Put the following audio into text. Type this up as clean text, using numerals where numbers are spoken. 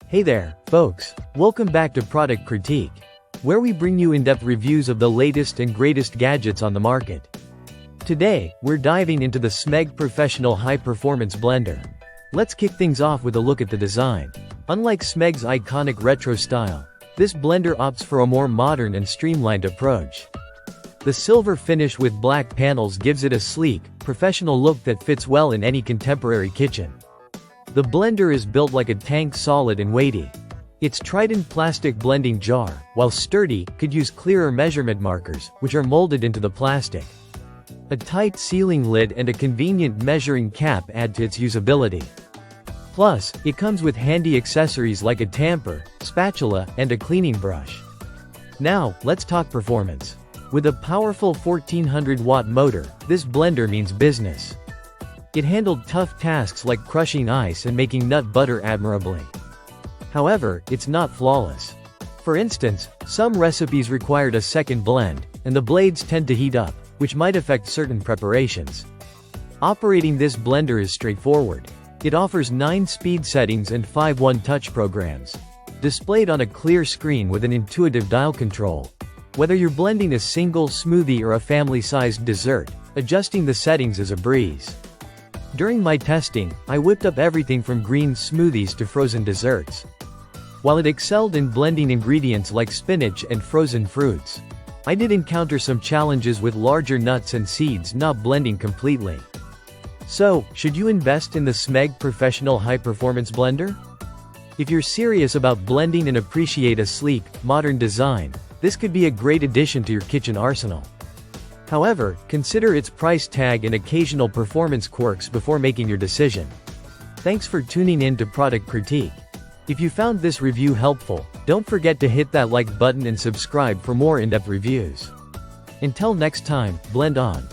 Hey there, folks. Welcome back to Product Critique, where we bring you in-depth reviews of the latest and greatest gadgets on the market. Today, we're diving into the Smeg Professional High-Performance Blender. Let's kick things off with a look at the design. Unlike Smeg's iconic retro style, this blender opts for a more modern and streamlined approach. The silver finish with black panels gives it a sleek, professional look that fits well in any contemporary kitchen. The blender is built like a tank, solid and weighty. Its Trident plastic blending jar, while sturdy, could use clearer measurement markers, which are molded into the plastic. A tight sealing lid and a convenient measuring cap add to its usability. Plus, it comes with handy accessories like a tamper, spatula, and a cleaning brush. Now, let's talk performance. With a powerful 1400-watt motor, this blender means business. It handled tough tasks like crushing ice and making nut butter admirably. However, it's not flawless. For instance, some recipes required a second blend, and the blades tend to heat up, which might affect certain preparations. Operating this blender is straightforward. It offers 9 speed settings and 5 one-touch programs, displayed on a clear screen with an intuitive dial control. Whether you're blending a single smoothie or a family-sized dessert, adjusting the settings is a breeze. During my testing, I whipped up everything from green smoothies to frozen desserts. While it excelled in blending ingredients like spinach and frozen fruits, I did encounter some challenges with larger nuts and seeds not blending completely. So, should you invest in the Smeg Professional High-Performance Blender? If you're serious about blending and appreciate a sleek, modern design, this could be a great addition to your kitchen arsenal. However, consider its price tag and occasional performance quirks before making your decision. Thanks for tuning in to Product Critique. If you found this review helpful, don't forget to hit that like button and subscribe for more in-depth reviews. Until next time, blend on.